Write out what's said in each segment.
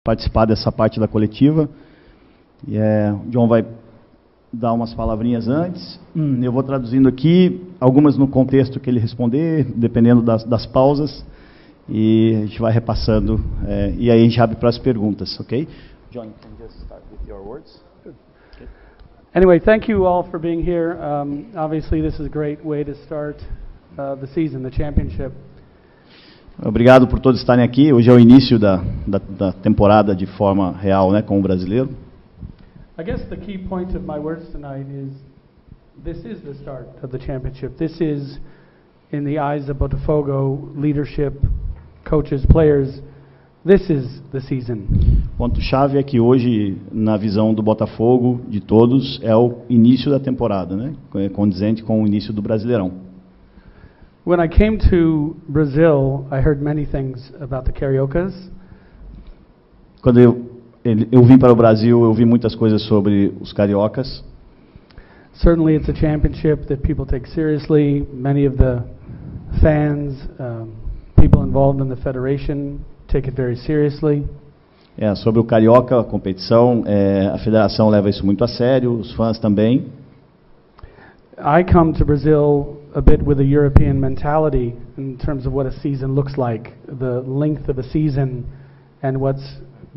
participar dessa parte da coletiva. E o John vai dar umas palavrinhas antes. Eu vou traduzindo aqui, algumas no contexto que ele responder, dependendo das pausas, e a gente vai repassando, e aí a gente abre para as perguntas, ok? John, can you just start with your words? Okay. Anyway, thank you all for being here. Obviously, this is a great way to start the season, the championship. Obrigado por todos estarem aqui. Hoje é o início da temporada de forma real, né, com o brasileiro. I guess the key point of my words tonight is this is the start of the championship. This is, in the eyes of Botafogo leadership, coaches, players, this is the season. O ponto-chave é que hoje, na visão do Botafogo, de todos, é o início da temporada, né, condizente com o início do Brasileirão. When I came to Brazil, I heard many things about the Cariocas. Quando eu vim para o Brasil, eu vi muitas coisas sobre os cariocas. Certainly it's a championship that people take seriously. Many of the fans, people involved in the federation take it very seriously. Sobre o carioca, a competição, a federação leva isso muito a sério, os fãs também. I come to Brazil a bit with a European mentality in terms of what a season looks like, the length of a season and what's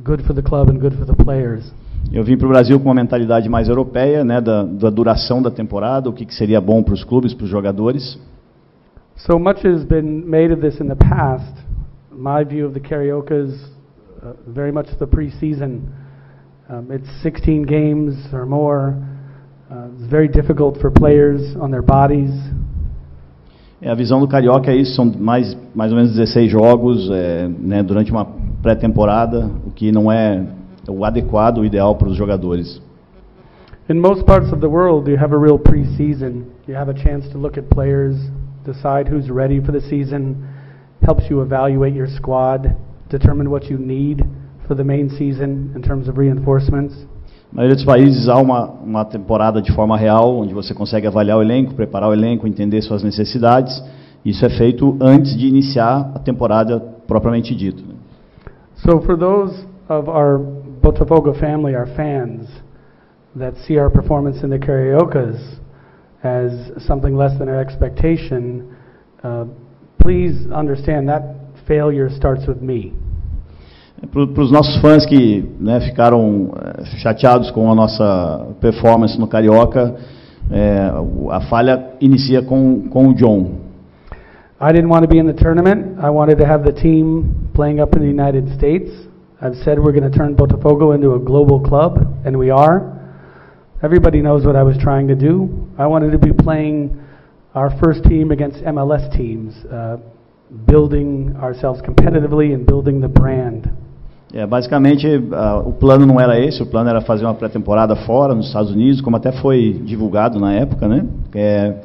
good for the club and good for the players. Eu vim para o Brasil com uma mentalidade mais europeia, né, da duração da temporada, o que seria bom para os clubes, para os jogadores. So much has been made of this in the past. My view of the Cariocas, very much the pre-season. It's 16 games or more. It's very difficult for players on their bodies. A visão do carioca é isso, são mais ou menos 16 jogos, né, durante uma pré-temporada, o que não é o adequado, o ideal para os jogadores. In most parts of the world, you have a real pre-season. You have a chance to look at players, decide who's ready for the season, helps you evaluate your squad, determine what you need for the main season in terms of reinforcements. Na maioria dos países há uma temporada de forma real, onde você consegue avaliar o elenco, preparar o elenco, entender suas necessidades. Isso é feito antes de iniciar a temporada propriamente dito. So for those of our Botafogo family, our fans, that see our performance in the Cariocas as something less than our expectation, please understand that failure starts with me. Para os nossos fãs que, né, ficaram chateados com a nossa performance no Carioca, a falha inicia com o John. I didn't want to be in the tournament. I wanted to have the team playing up in the United States. I've said we're going to turn Botafogo into a global club, and we are. Everybody knows what I was trying to do. I wanted to be playing our first team against MLS teams, building ourselves competitively and building the brand. Basicamente, o plano não era esse, o plano era fazer uma pré-temporada fora, nos Estados Unidos, como até foi divulgado na época, né?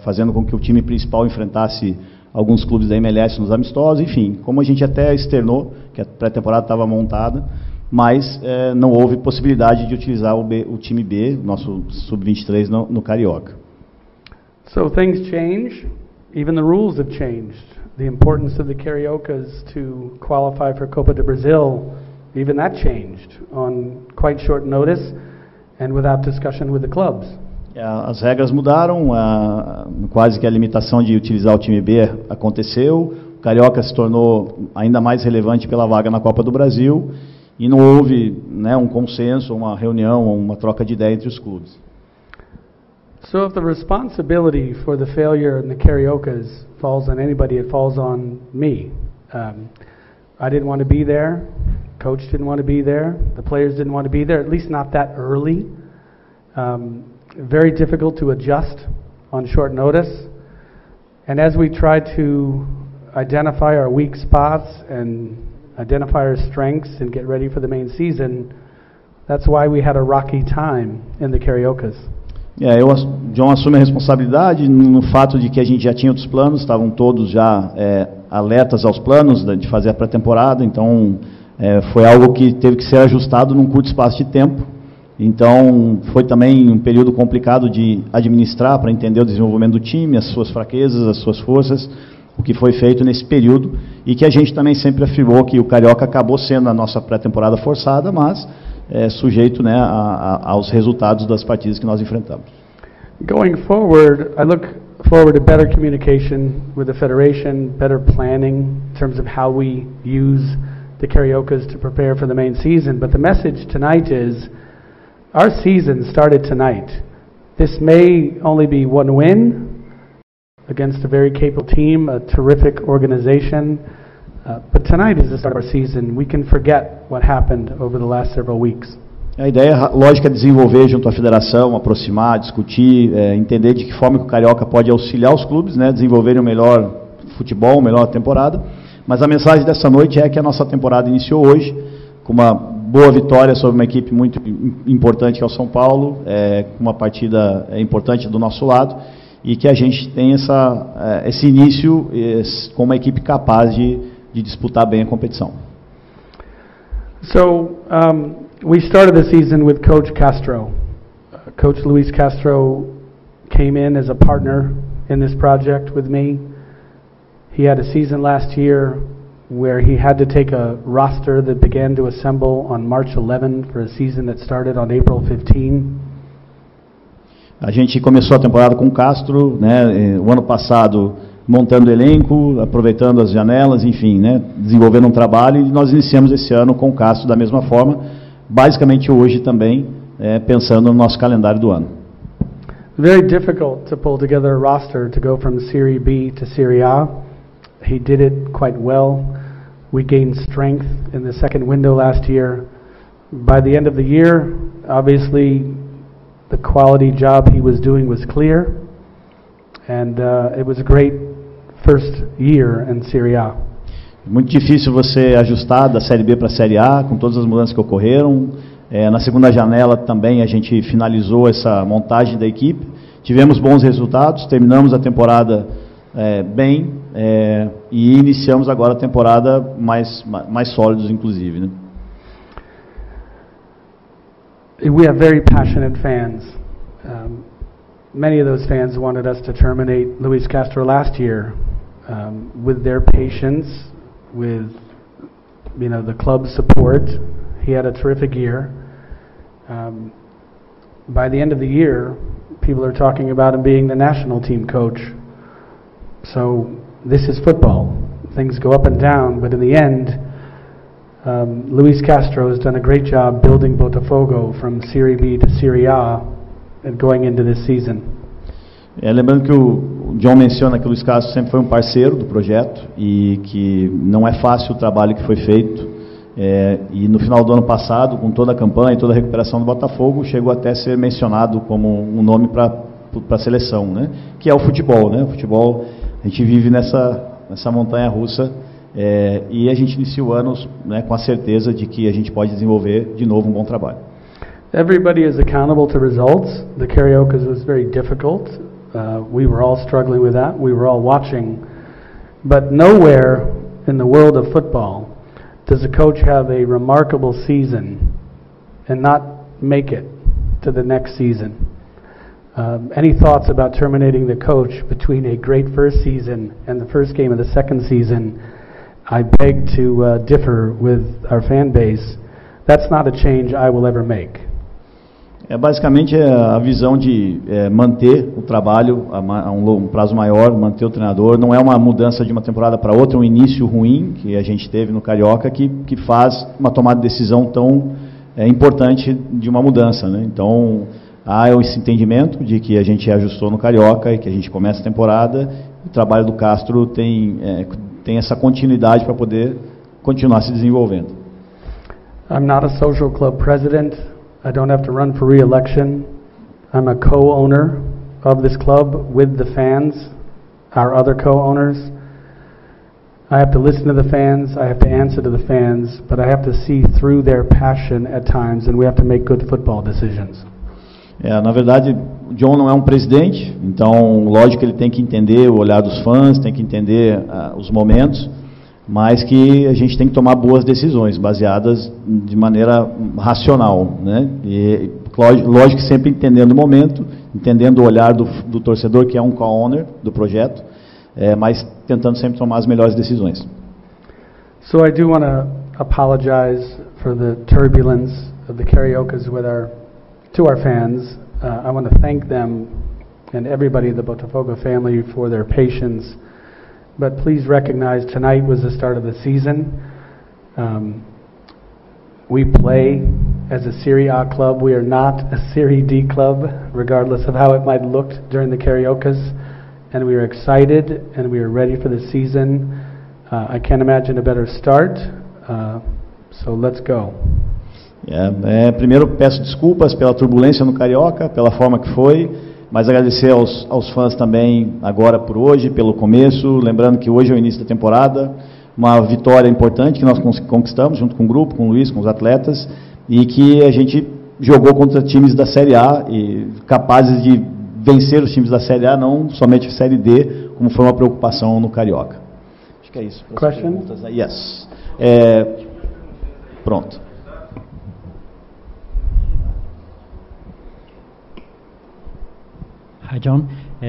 Fazendo com que o time principal enfrentasse alguns clubes da MLS nos amistosos, enfim, como a gente até externou, que a pré-temporada estava montada, mas não houve possibilidade de utilizar o time B, o nosso Sub-23 no Carioca. So things change, even the rules have changed. The importance of the Cariocas to qualify for Copa do Brasil, even that changed on quite short notice and without discussion with the clubs. As regras mudaram, quase que a limitação de utilizar o time B aconteceu, o Carioca se tornou ainda mais relevante pela vaga na Copa do Brasil e não houve, né, um consenso, uma reunião, uma troca de ideia entre os clubes. So if the responsibility for the failure in the Cariocas falls on anybody, it falls on me. I didn't want to be there. Coach didn't want to be there. The players didn't want to be there, at least not that early. Very difficult to adjust on short notice. And as we tried to identify our weak spots and identify our strengths and get ready for the main season, that's why we had a rocky time in the Cariocas. John assume a responsabilidade no fato de que a gente já tinha outros planos, estavam todos já alertas aos planos de fazer a pré-temporada, então foi algo que teve que ser ajustado num curto espaço de tempo. Então foi também um período complicado de administrar para entender o desenvolvimento do time, as suas fraquezas, as suas forças, o que foi feito nesse período e que a gente também sempre afirmou que o Carioca acabou sendo a nossa pré-temporada forçada, mas sujeito, né, aos resultados das partidas que nós enfrentamos. Going forward, I look forward to better communication with the Federation, better planning in terms of how we use the Cariocas to prepare for the main season. But the message tonight is our season started tonight. This may only be one win against a very capable team, a terrific organization. But tonight is the start of our season. We can forget what happened over the last several weeks. A ideia lógica é desenvolver junto à federação, aproximar, discutir, entender de que forma que o Carioca pode auxiliar os clubes, né, desenvolverem o melhor futebol, a melhor temporada. Mas a mensagem dessa noite é que a nossa temporada iniciou hoje com uma boa vitória sobre uma equipe muito importante que é o São Paulo, uma partida importante do nosso lado, e que a gente tem esse início com uma equipe capaz de disputar bem a competição. So, we started the season with Coach Castro. Coach Luis Castro came in as a partner in this project with me. He had a season last year where he had to take a roster that began to assemble on March 11 for a season that started on April 15. A gente começou a temporada com o Castro, né, o ano passado montando elenco, aproveitando as janelas, enfim, né, desenvolvendo um trabalho, e nós iniciamos esse ano com o Castro da mesma forma, basicamente hoje também, pensando no nosso calendário do ano. Very difficult to pull together a roster to go from Serie B to Serie A. He did it quite well. We gained strength in the second window last year. By the end of the year, obviously, the quality job he was doing was clear, and it was a great first year in Serie A. Muito difícil você ajustar da Série B para a Série A, com todas as mudanças que ocorreram. Na segunda janela também a gente finalizou essa montagem da equipe. Tivemos bons resultados, terminamos a temporada bem e iniciamos agora a temporada mais sólidos, inclusive, né? We have very passionate fans. Many of those fans wanted us to terminate Luis Castro last year. With their patience, with the club's support, he had a terrific year. By the end of the year, people are talking about him being the national team coach. So this is football. Things go up and down, but in the end, Luis Castro has done a great job building Botafogo from Serie B to Serie A and going into this season. Lembrando que o John menciona que o Luis Castro sempre foi um parceiro do projeto e que não é fácil o trabalho que foi feito. E no final do ano passado, com toda a campanha e toda a recuperação do Botafogo, chegou até a ser mencionado como um nome para a seleção, né? Que é o futebol, né? O futebol, a gente vive nessa montanha-russa e a gente inicia o ano, né, com a certeza de que a gente pode desenvolver de novo um bom trabalho. Everybody is accountable to results. The Cariocas was very difficult. We were all struggling with that. We were all watching. But nowhere in the world of football does a coach have a remarkable season and not make it to the next season. Any thoughts about terminating the coach between a great first season and the first game of the second season? I beg to differ with our fan base. That's not a change I will ever make. Basicamente a visão de manter o trabalho a um prazo maior, manter o treinador. Não é uma mudança de uma temporada para outra, um início ruim que a gente teve no Carioca que faz uma tomada de decisão tão importante de uma mudança, né? Então há esse entendimento de que a gente ajustou no Carioca e que a gente começa a temporada. O trabalho do Castro tem essa continuidade para poder continuar se desenvolvendo. I'm not a social club president. I don't have to run for re-election. I'm a co-owner of this club with the fans, our other co-owners. I have to listen to the fans, I have to answer to the fans, but I have to see through their passion at times, and we have to make good football decisions. Na verdade, o John não é um presidente, então, lógico que ele tem que entender o olhar dos fãs, tem que entender os momentos, mas que a gente tem que tomar boas decisões, baseadas de maneira racional, né? E, lógico que sempre entendendo o momento, entendendo o olhar do torcedor, que é um co-owner do projeto, mas tentando sempre tomar as melhores decisões. So I do want to apologize for the turbulence of the Cariocas to our fans. I want to thank them and everybody in the Botafogo family for their patience. But please recognize tonight was the start of the season. We play as a Serie A club. We are not a Serie D club, regardless of how it might look during the Cariocas. And we are excited and we are ready for the season. I can't imagine a better start. So let's go. Primeiro peço desculpas pela turbulência no Carioca, pela forma que foi, mas agradecer aos fãs também agora por hoje, pelo começo, lembrando que hoje é o início da temporada, uma vitória importante que nós conquistamos junto com o grupo, com o Luiz, com os atletas, e que a gente jogou contra times da Série A e capazes de vencer os times da Série A, não somente a Série D, como foi uma preocupação no Carioca. Acho que é isso. Question? Yes. Pronto. Hi, John.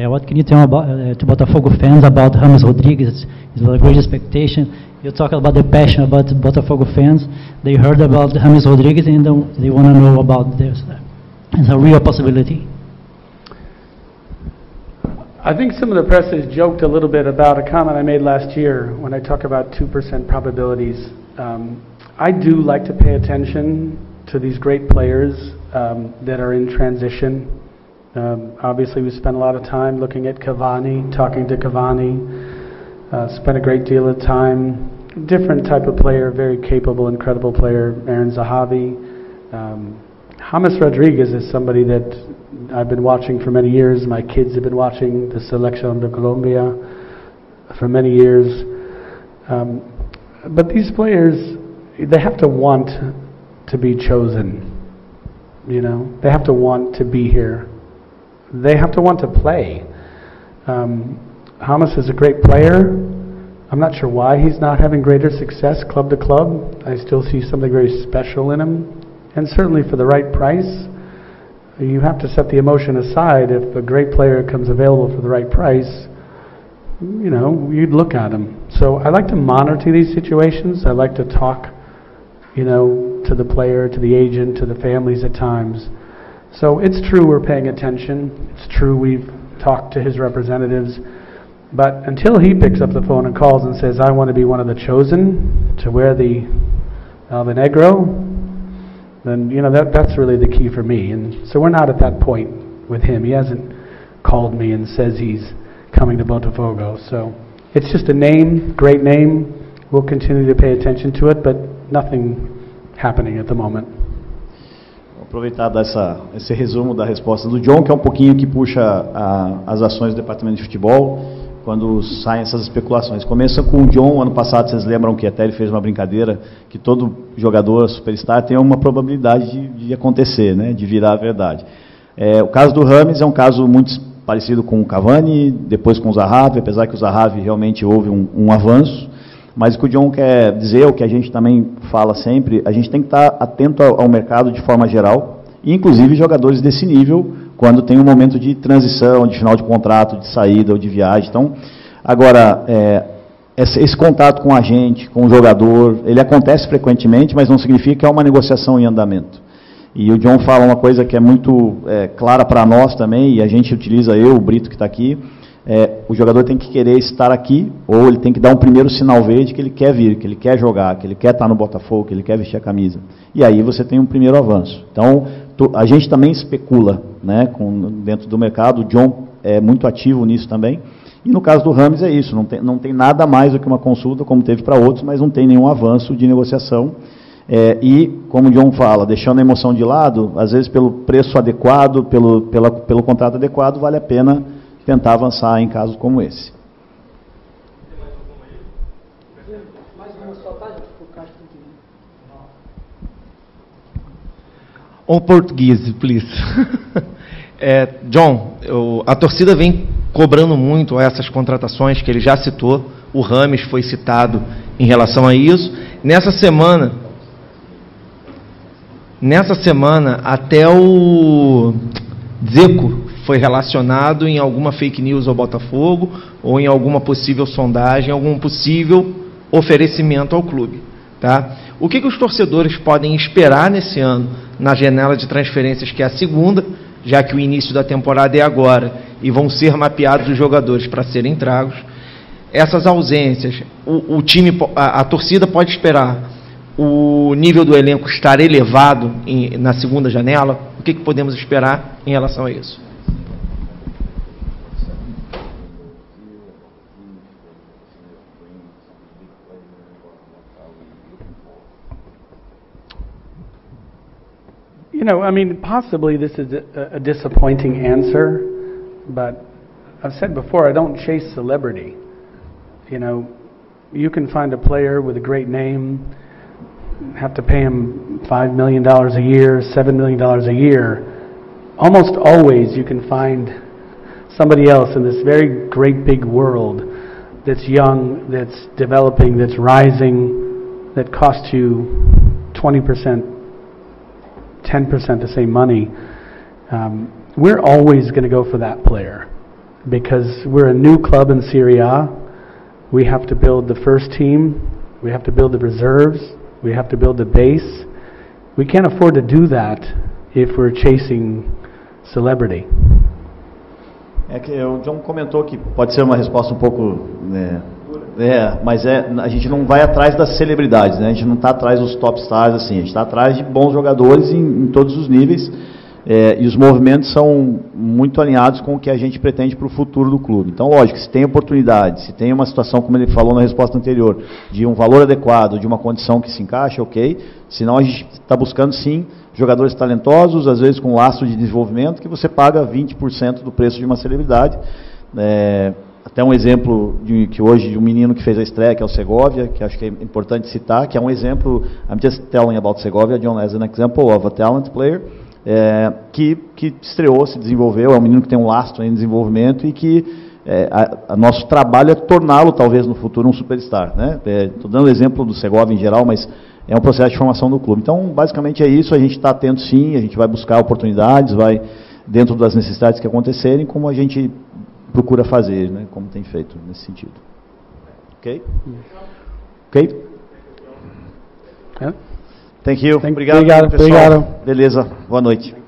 What can you tell about to Botafogo fans about James Rodriguez? It's a great expectation. You talk about the passion about Botafogo fans. They heard about James Rodriguez and they want to know about this. It's a real possibility. I think some of the press has joked a little bit about a comment I made last year when I talk about 2% probabilities. I do like to pay attention to these great players that are in transition. Obviously, we spent a lot of time looking at Cavani, talking to Cavani, spent a great deal of time. Different type of player, very capable, incredible player, Aaron Zahavi. James Rodriguez is somebody that I've been watching for many years. My kids have been watching the Selección de Colombia for many years. But these players, they have to want to be chosen. You know, they have to want to be here. They have to want to play. James is a great player. I'm not sure why he's not having greater success club to club. I still see something very special in him. And certainly for the right price, you have to set the emotion aside. If a great player comes available for the right price, you know, you'd look at him. So I like to monitor these situations. I like to talk, you know, to the player, to the agent, to the families at times. So it's true we're paying attention. It's true we've talked to his representatives. But until he picks up the phone and calls and says, I want to be one of the chosen to wear the Alvinegro, then, you know, that's really the key for me. And so we're not at that point with him. He hasn't called me and says he's coming to Botafogo. So it's just a name, great name. We'll continue to pay attention to it, but nothing happening at the moment. Vou aproveitar esse resumo da resposta do John, que é um pouquinho que puxa as ações do Departamento de Futebol, quando saem essas especulações. Começa com o John, ano passado, vocês lembram que até ele fez uma brincadeira, que todo jogador superstar tem uma probabilidade de acontecer, né, de virar a verdade. O caso do James é um caso muito parecido com o Cavani, depois com o Zahavi, apesar que o Zahavi realmente houve um avanço, mas o que o John quer dizer, o que a gente também fala sempre, a gente tem que estar atento ao mercado de forma geral, inclusive jogadores desse nível, quando tem um momento de transição, de final de contrato, de saída ou de viagem. Então, agora, esse contato com a gente, com o jogador, ele acontece frequentemente, mas não significa que é uma negociação em andamento. E o John fala uma coisa que é muito clara para nós também, e a gente utiliza, o Brito que está aqui, o jogador tem que querer estar aqui, ou ele tem que dar um primeiro sinal verde que ele quer vir, que ele quer jogar, que ele quer estar no Botafogo, que ele quer vestir a camisa. E aí você tem um primeiro avanço. Então, a gente também especula, né, dentro do mercado. O John é muito ativo nisso também. E no caso do James é isso, não tem nada mais do que uma consulta, como teve para outros, mas não tem nenhum avanço de negociação. E, como o John fala, deixando a emoção de lado, às vezes pelo preço adequado, pelo contrato adequado, vale a pena tentar avançar em casos como esse. On português, please. John, a torcida vem cobrando muito essas contratações que ele já citou. O James foi citado em relação a isso. Nessa semana até o Dzeko foi relacionado em alguma fake news ao Botafogo ou em alguma possível sondagem, algum possível oferecimento ao clube. Tá? O que os torcedores podem esperar nesse ano, na janela de transferências, que é a segunda, já que o início da temporada é agora, e vão ser mapeados os jogadores para serem tragos? Essas ausências, a torcida pode esperar o nível do elenco estar elevado na segunda janela? O que podemos esperar em relação a isso? You know, I mean, possibly this is a disappointing answer, but I've said before, I don't chase celebrity. You know, you can find a player with a great name, have to pay him $5 million a year, $7 million a year. Almost always you can find somebody else in this very great big world that's young, that's developing, that's rising, that costs you 20%, 10% the same money. We're always going to go for that player because we're a new club in Serie A. We have to build the first team. We have to build the reserves. We have to build the base. We can't afford to do that if we're chasing celebrity. É que o John comentou que pode ser uma resposta um pouco, mas a gente não vai atrás das celebridades, né? A gente não está atrás dos top stars assim, a gente está atrás de bons jogadores em todos os níveis, e os movimentos são muito alinhados com o que a gente pretende para o futuro do clube. Então, lógico, se tem oportunidade, se tem uma situação, como ele falou na resposta anterior, de um valor adequado, de uma condição que se encaixa, ok. Senão a gente está buscando sim jogadores talentosos, às vezes com laço de desenvolvimento, que você paga 20% do preço de uma celebridade. Até um exemplo que hoje de um menino que fez a estreia, que é o Segovia, que acho que é importante citar, que é um exemplo. I'm just telling about Segovia, John, as an example of a talent player, que estreou, se desenvolveu, é um menino que tem um lastro em desenvolvimento e que nosso trabalho é torná-lo talvez no futuro um superstar, né? Estou dando exemplo do Segovia em geral, mas é um processo de formação do clube. Então, basicamente é isso, a gente está atento sim, a gente vai buscar oportunidades, vai dentro das necessidades que acontecerem, como a gente procura fazer, né? Como tem feito nesse sentido. Ok? Ok? Thank you. Obrigado, pessoal. Beleza, boa noite.